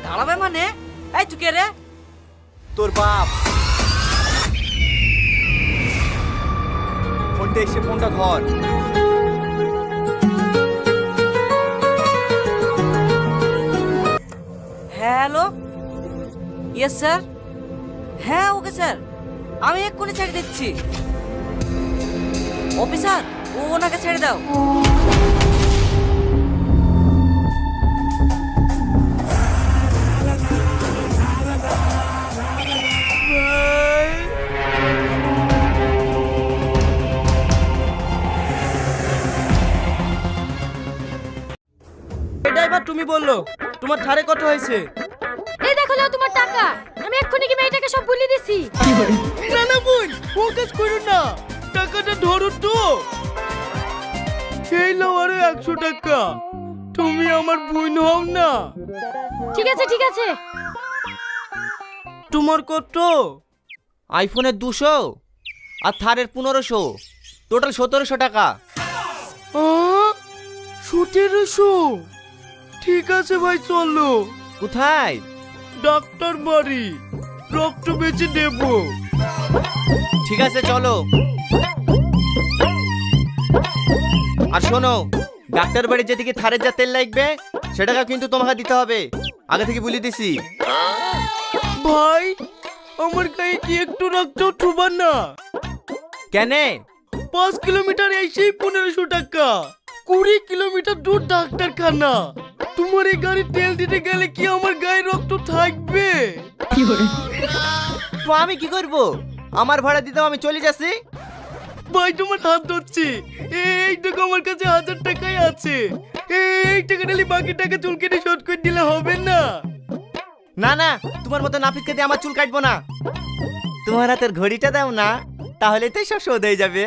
তাড়াবে মানে? এই তুই কে রে? তোর বাপ। ফোনটা এসে ফোনটা ধর। Hello, yes sir. হ্যাঁ ওকে স্যার, আমি এক্ষুনি ছেড়ে দিচ্ছি। অফিসার, ওনাকে ছেড়ে দাও। এটাই বা তুমি বললো, তোমার ধারে কত হয়েছে? এই দেখো নাও তোমার টাকা। আমি এক্ষুনি কি মেয়েটাকে সব বলে দিছি। না না বোন, ও কাজ করো না, টাকাটা ধরো তো। এই নাও আরো 100 টাকা। তুমি আমার বোন হও না? ঠিক আছে ঠিক আছে। তোমার কত? আইফোনের 200 আর থারের 1500, টোটাল 1700 টাকা। 1700? ঠিক আছে ভাই, চলো। কোথায়? ডাক্তার বাড়ি, রক্ত বেঁচে দেব। ঠিক আছে চলো। আর শোনো, ডাক্তার বাড়ি যেদিকে থারের যা তেল লাগবে সেটাকে কিন্তু তোমাকে দিতে হবে, আগে থেকে বলে দিছি। ভাই, আমার গায়ে কি একটু রক্ত ঠুবার না? কেনে? 5 কিলোমিটার এসেই 1500 টাকা, 20 কিলোমিটার দূর ডাক্তারখানা। তোমার এই গাড়ি তেল দিতে গেলে কি আমার গায়ে রক্ত থাকবে? তো আমি কি করব? আমার ভাড়া দিতেও আমি চলে যাচ্ছি। ভাই তোমার হাত ধরছি, এইটুকু আমার কাছে 1000 টাকাই আছে। এই টাকা নিলে বাকি টাকা চুল কেটে শোধ করে দিলে হবে না? না না, তোমার মতো নাপিতকে দিয়ে আমার চুল কাটবো না। তোমার হাতের ঘড়িটা দাও না, তাহলে তো সব শোধ হয়ে যাবে।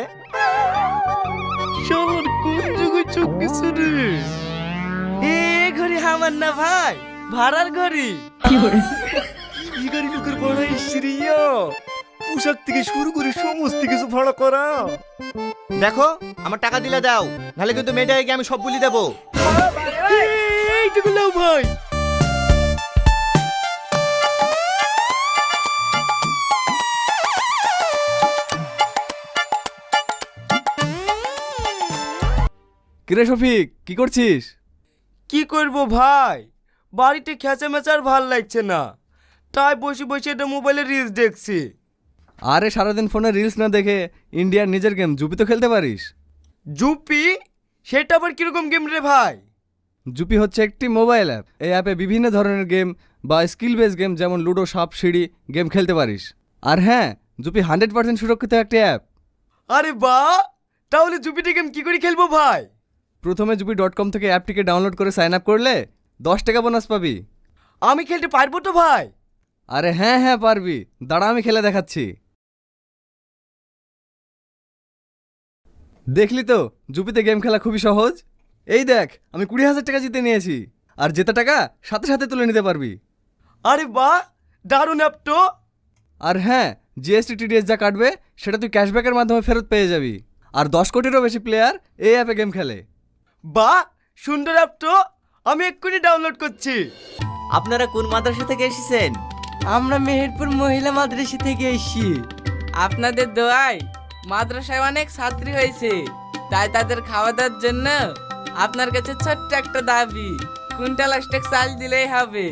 শালার কোন যুগে চোখ গেছে রে? এই ঘড়ি আমার না ভাই, ভাড়ার ঘড়ি। এই গাড়ি লোকের ভাড়া ইসরিয়া, পোশাক থেকে শুরু করে সমস্ত কিছু ভাড়া করা। দেখো, আমার টাকা দিলে দাও, নাহলে কিন্তু মেয়েটাকে আমি সব বলি দেবো। এইটুকু নাও ভাই। কিরে শফিক, কি করছিস? কি করব ভাই, বাড়িতে খেঁচা মেচার ভাল লাগছে না, তাই বসে বসে এটা মোবাইলে রিলস দেখছি। আরে সারাদিন ফোনে রিলস না দেখে ইন্ডিয়ার নিজের গেম জুপি তো খেলতে পারিস। জুপি? সেটা আবার কিরকম গেম রে ভাই? জুপি হচ্ছে একটি মোবাইল অ্যাপ। এই অ্যাপে বিভিন্ন ধরনের গেম বা স্কিল বেস গেম যেমন লুডো, সাপ সিঁড়ি গেম খেলতে পারিস। আর হ্যাঁ, জুপি 100% সুরক্ষিত একটি অ্যাপ। আরে বাহ, তাহলে জুপিতে গেম কি করে খেলবো ভাই? প্রথমে জুপি.com থেকে অ্যাপটিকে ডাউনলোড করে সাইন আপ করলে 10 টাকা বোনাস পাবি। আমি খেলতে পারবো তো ভাই? আরে হ্যাঁ হ্যাঁ পারবি, দাঁড়া আমি খেলে দেখাচ্ছি। দেখলি তো, জুপিতে গেম খেলা খুবই সহজ। এই দেখ, আমি 20,000 টাকা জিতে নিয়েছি, আর জেতা টাকা সাথে সাথে তুলে নিতে পারবি। আরে বাহ, দারুণ অ্যাপ তো। আর হ্যাঁ, জিএসটি টিডিএস যা কাটবে সেটা তুই ক্যাশব্যাকের মাধ্যমে ফেরত পেয়ে যাবি। আর 10 কোটিরও বেশি প্লেয়ার এই অ্যাপে গেম খেলে। বাহ, সুন্দর অ্যাপ তো, আমি এক্ষুনি ডাউনলোড করছি। আপনারা কোন মাদ্রাসা থেকে এসেছেন? আমরা মেহেরপুর মহিলা মাদ্রাসা থেকে এসেছি। আপনাদের দোয়ায় মাদ্রাসায় অনেক ছাত্রী হয়েছে, তাই তাদের খাওয়া দাওয়ার জন্য আপনার কাছে ছোট্ট একটা দাবি, কুইন্টাল অষ্টেক চাল দিলেই হবে।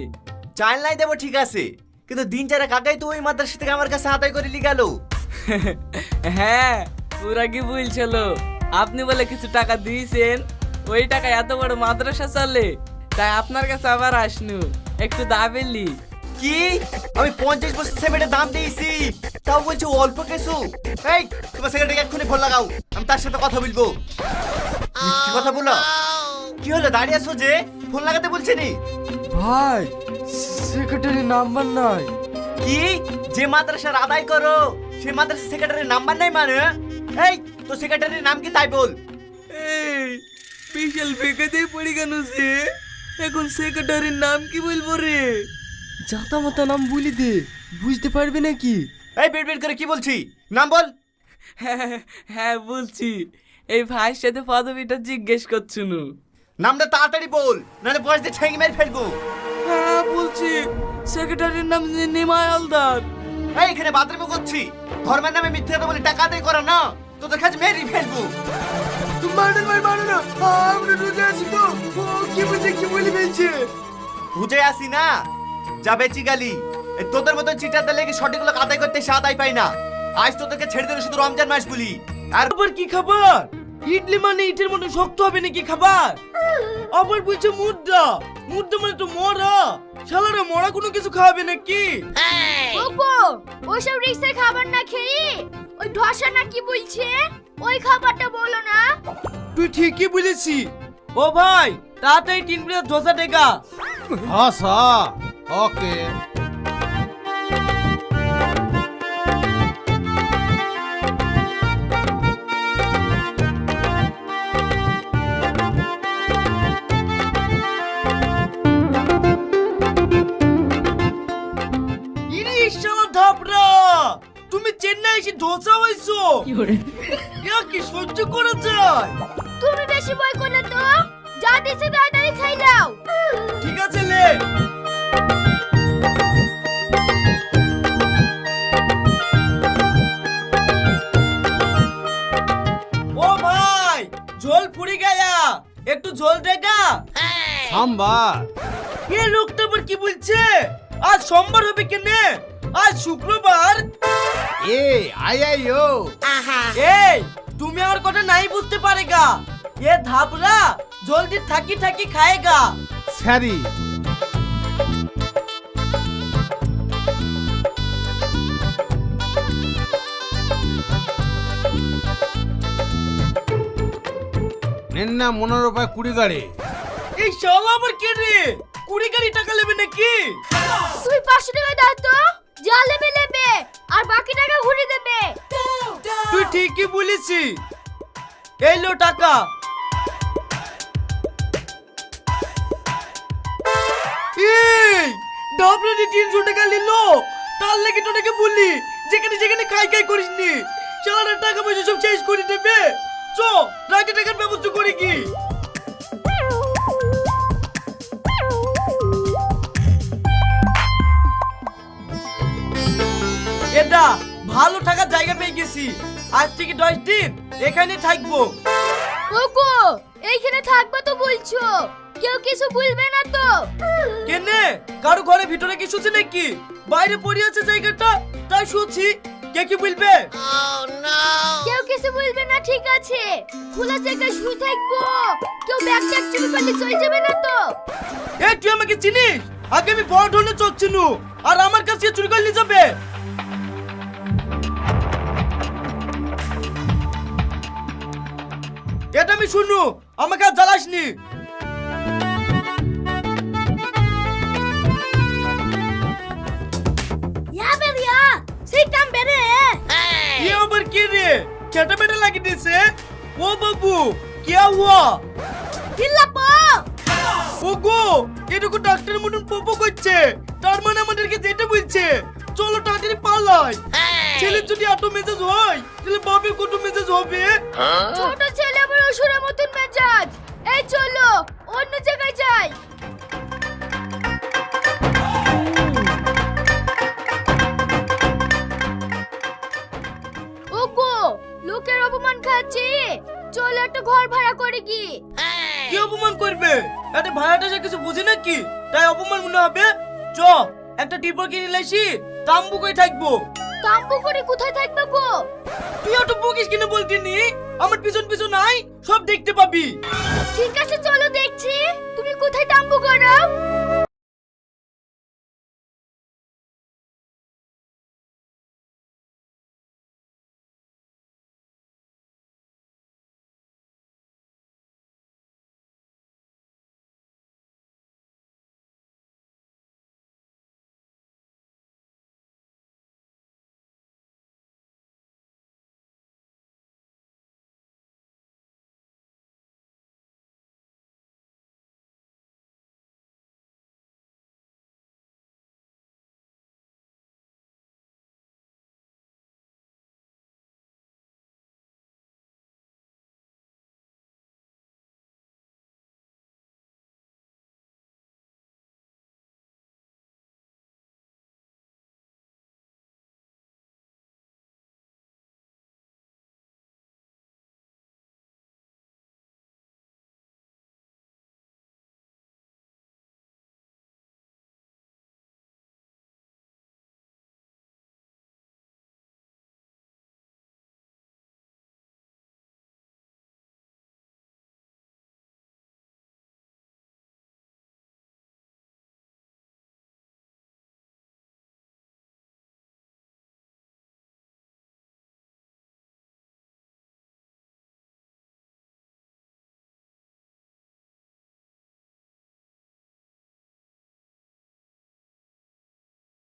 চাল নাই দেবো ঠিক আছে, কিন্তু দিন চারা কাকাই তো ওই মাদ্রাসা থেকে আমার কাছে আদায় করে নিয়ে গেল। হ্যাঁ, ওরা কি বলছিল, আপনি বলে কিছু টাকা দিয়েছেন, ওই টাকা এত বড় মাদ্রাসা চলে, তাই আপনার কাছে আবার আসনু, একটু দাবেলি। কি? আমি 50 বছর সেমেন্টের দাম দিয়েছি, তাও বলছি অল্প কিছু? এই, তোমার সেক্রেটারিকে এক্ষুনি ফোন লাগাও, আমি তার সাথে কথা বলবো। কি কথা বলো? কি হলো, দাঁড়িয়ে আছো যে? ফোন লাগাতে বলছি নি? ভাই, সেক্রেটারি নাম্বার নাই। কি? যে মাদ্রাসার আদায় করো সে মাদ্রাসা সেক্রেটারির নাম্বার নাই মানে? এই, তো সেক্রেটারির নাম কি তাই বল। এই বিশাল বেকাতেই পড়ে কেন সে? এখন সেক্রেটারির নাম কি বলবো রে? জাতা মাতা নাম বলি দে, বুঝতে পারবে নাকি? এই বের বের করে কি বলছি, নাম বল। হ্যাঁ বলছি, এই ভাইয়ের সাথে পদবিটা জিজ্ঞেস করছুনু। নামটা তাড়াতাড়ি বল, নাহলে বয়স দিয়ে ঠেঙে মেরে ফেলবো। হ্যাঁ বলছি, সেক্রেটারির নাম নিমাই হালদার। এই এখানে বাথরুমে করছি, ধর্মের নামে মিথ্যে কথা বলে টাকা আদায় করা না, তোদের কাছে মেরেই ফেলবো। মারুন ভাই মারুন না, আমরা রোজা আছি তো, ও কি বুঝে কি বলে ফেলছে। বুঝে আসি না, যা বেচি গালি। এই তোদের মতো চিটাতে লেগে সঠিক লোক আদায় করতে সে আদায় পাই না। আজ তোদেরকে ছেড়ে দিলে শুধু রমজান মাস বলি। আর আবার কি খাবার? ইডলি মানে ইটের মতো শক্ত হবে নাকি খাবার? আবার বলছে মুদ্রা, মুদ্রা মানে তো মরা। শালারা মরা কোনো কিছু খাওয়াবে নাকি? ওগো ওসব রিক্সের খাবার না খেয়ে ওই ধসা না কি বলছে ওই খাবারটা বলো না। তুই ঠিকই বলেছি। ও ভাই তাড়াতাড়ি 3 প্লেট ধোসা টেকা। ধোসা ওকে। ইরে শালা ধাপড়া, তুমি চেন্নাই এসে ধোসা হইছো? ইয়া কি সহ্য করা যায়? তুমি বেশি বই করলে তো যা দিছে তাড়াতাড়ি খাই নাও। ঠিক আছে লে। ও ভাই ঝোল পুড়ি গায়া, একটু ঝোল দেগা। সাম্বার এ লোকটা আবার কি বলছে? আজ সোমবার হবে কেনে? আজ শুক্রবার। এ আইও এই তুমি আমার কথা নাই বুঝতে পারেগা। এ ধাপরা জলদি থাকি থাকি খায়েগা। সারি নেন্না 15 গাড়ি। এই শালা আবার কে রে? 20 টাকা নেবে নাকি? তুমি 500 টাকা দাও তো, যা নেবে নেবে আর বাকি টাকা ঘুরে দেবে। তুই ঠিকই বলেছি। এই লো টাকা। এই ডাবলাটি 300 টাকা নিলো, তার লাগি তোকে বললি যেখানে যেখানে খাই খাই করিস নি। শালার টাকা পয়সা সব শেষ করে দেবে। চো রাতে টাকার ব্যবস্থা করি কি। এটা ভালো থাকার জায়গা পেয়ে গেছি। আজ থেকে 10 দিন এখানে থাকবো। ওগো এইখানে থাকবা তো বলছো, কেউ কিছু বলবে না তো? কেনে কারো ঘরে ভিতরে কি শুছে নাকি? বাইরে পড়ে আছে জায়গাটা, তাই শুছি। কে কি বলবে? কেউ কিছু বলবে না ঠিক আছে, খোলা জায়গায় শুয়ে থাকবো। কেউ ব্যাগ ট্যাগ চুরি করলে চলে যাবে না তো? এ তুই আমাকে চিনিস? আগে আমি বড় ধরনের চচ্ছিনু, আর আমার কাছে চুরি করলে যাবে? এটা আমি শুনু, আমাকে আর জ্বালাসনি। ইয়া বেরিয়া সেই কাম বেরে। ये আবার কি রে? কেটা বেটা লাগি দিছে? ও বাবু क्या हुआ? হিল্লাপো ওগো এটুকু ডাক্তার মতন পোপো করছে, তার মানে আমাদেরকে যেতে বলছে চলো তাড়াতাড়ি পালাই। ছেলের যদি এত মেজাজ হয় তাহলে বাপের কত মেজাজ হবে? ছোট ছেলে আমার অসুরের মতন মেজাজ। এই চলো অন্য জায়গায় যাই। ওগো লোকের অপমান খাচ্ছি, চলো একটা ঘর ভাড়া করে কি। কি অপমান করবে? এত ভাড়াটা সে কিছু বুঝি নাকি, তাই অপমান মনে হবে? চ একটা টিপর কিনে লাইছি, তাম্বু কই থাকবো। তাম্বু করে কোথায় থাকবে গো? তুই অত বকিস কিনে বলতি নি? আমার পিছন পিছন আই, সব দেখতে পাবি। ঠিক আছে চলো দেখছি তুমি কোথায় তাম্বু করো।